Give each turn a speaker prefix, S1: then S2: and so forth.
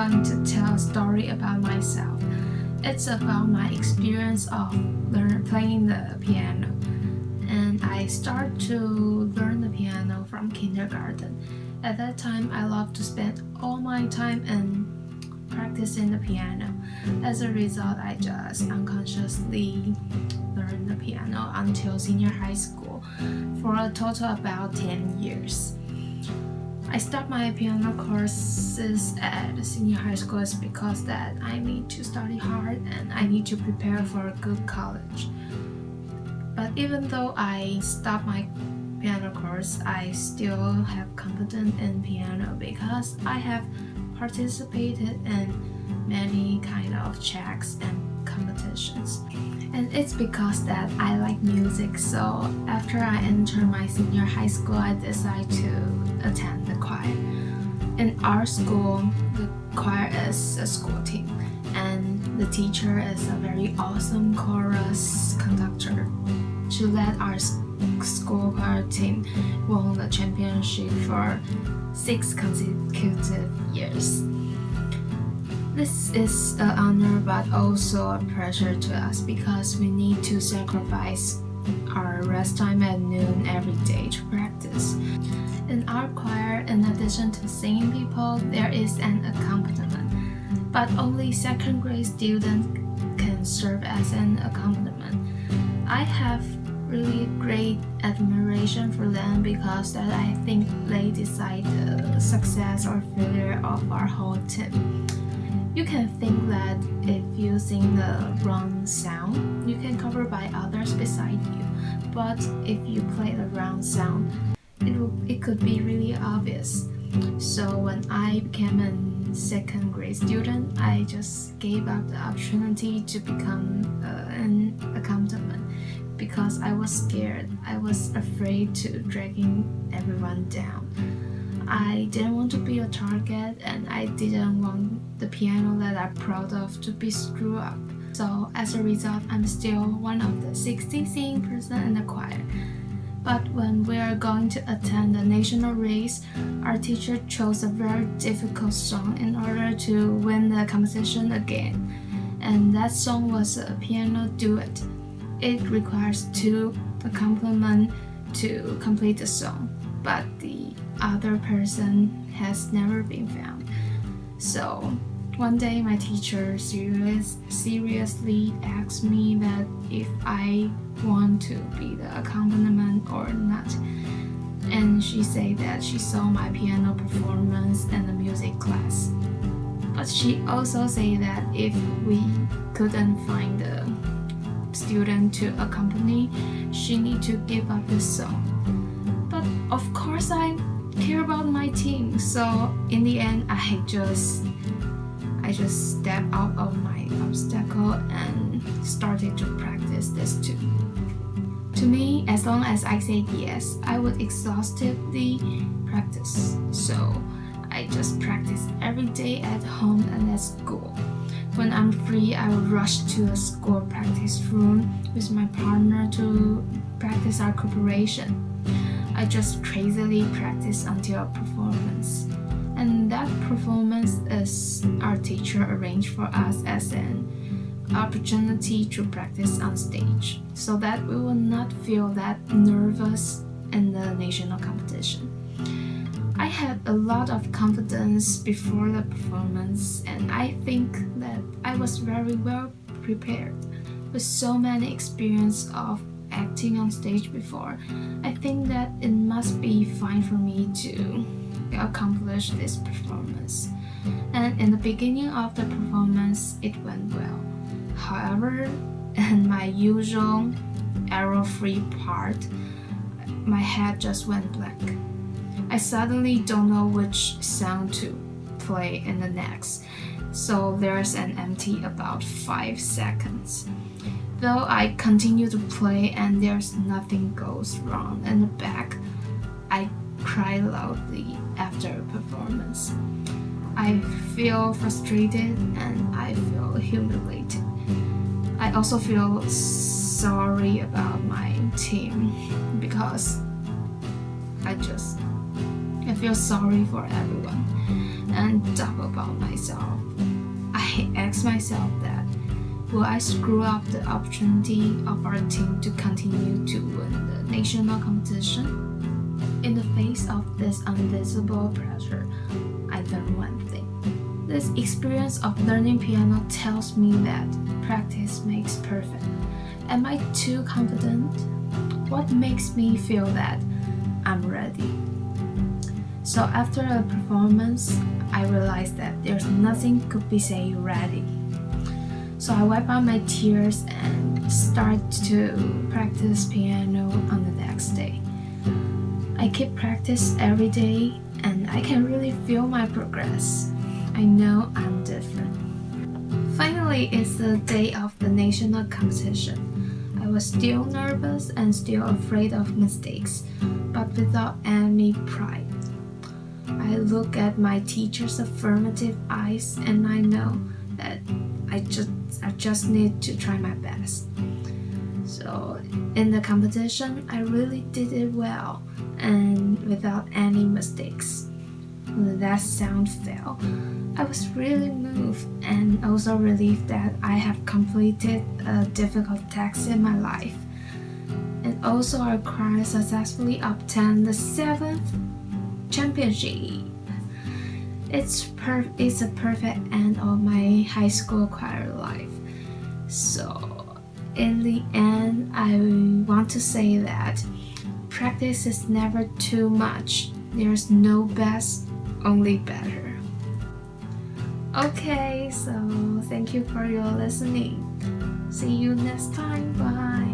S1: going to tell a story about myself. It's about my experience of playing the piano. And I started to learn the piano from kindergarten. At that time, I loved to spend all my time in practicing the piano. As a result, I just unconsciously learned the piano until senior high school for a total about 10 years. I stopped my piano courses at senior high school because that I need to study hard and I need to prepare for a good college. But even though I stopped my piano course, I still have competence in piano because I have participated in many kind of checks and competitions. And it's because that I like music, so after I entered my senior high school, I decided to attend the choir. In our school, the choir is a school team, and the teacher is a very awesome chorus conductor. She led our school choir team won the championship for 6 consecutive years. This is an honor but also a pressure to us because we need to sacrifice our rest time at noon every day to practice. In our choir, in addition to singing people, there is an accompaniment, but only second grade students can serve as an accompaniment. I have really great admiration for them because that I think they decide the success or failure of our whole team. You can think that if you sing the wrong sound, you can cover by others beside you. But if you play the wrong sound, it could be really obvious. So when I became a second grade student, I just gave up the opportunity to become an accompaniment because I was scared. I was afraid to dragging everyone down. I didn't want to be a target, and I didn't want the piano that I'm proud of to be screwed up. So as a result, I'm still one of the 60 singing person in the choir. But when we are going to attend the national race, our teacher chose a very difficult song in order to win the competition again. And that song was a piano duet. It requires 2 accompaniments to complete the song, but the other person has never been found. So one day my teacher seriously asked me that if I want to be the accompaniment or not. And she said that she saw my piano performance in the music class. But she also said that if we couldn't find the student to accompany, she need to give up the song. But of course I care about my team, so in the end I just stepped out of my obstacle and started to practice this too. To me, as long as I said yes, I would exhaustively practice. So I just practice every day at home and at school. When I'm free, I will rush to the school practice room with my partner to practice our cooperation. I just crazily practice until a performance. And that performance is our teacher arranged for us as an opportunity to practice on stage so that we will not feel that nervous in the national competition. I had a lot of confidence before the performance, and I think that I was very well prepared. With so many experience of acting on stage before, I think that it must be fine for me to accomplish this performance. And in the beginning of the performance, it went well. However, in my usual error-free part, my head just went blank. I suddenly don't know which sound to play in the next, so there's an empty about 5 seconds. Though I continue to play and there's nothing goes wrong in the back, I cry loudly after a performance. I feel frustrated and I feel humiliated. I also feel sorry about my team because I feel sorry for everyone. And talk about myself. I ask myself that, will I screw up the opportunity of our team to continue to win the national competition? In the face of this invisible pressure, I learned one thing. This experience of learning piano tells me that practice makes perfect. Am I too confident? What makes me feel that I'm ready? So after a performance, I realized that there's nothing could be say ready. So I wipe out my tears and start to practice piano on the next day. I keep practice every day and I can really feel my progress. I know I'm different. Finally, it's the day of the national competition. I was still nervous and still afraid of mistakes, but without any pride. I look at my teacher's affirmative eyes and I know that I just need to try my best. So in the competition, I really did it well and without any mistakes. When that sound fell, I was really moved and also relieved that I have completed a difficult task in my life. And also our choir successfully obtained the 7th championship. It's a perfect end of my high school choir life. So in the end, I want to say that practice is never too much. There's no best, only better. Okay, so thank you for your listening. See you next time. Bye.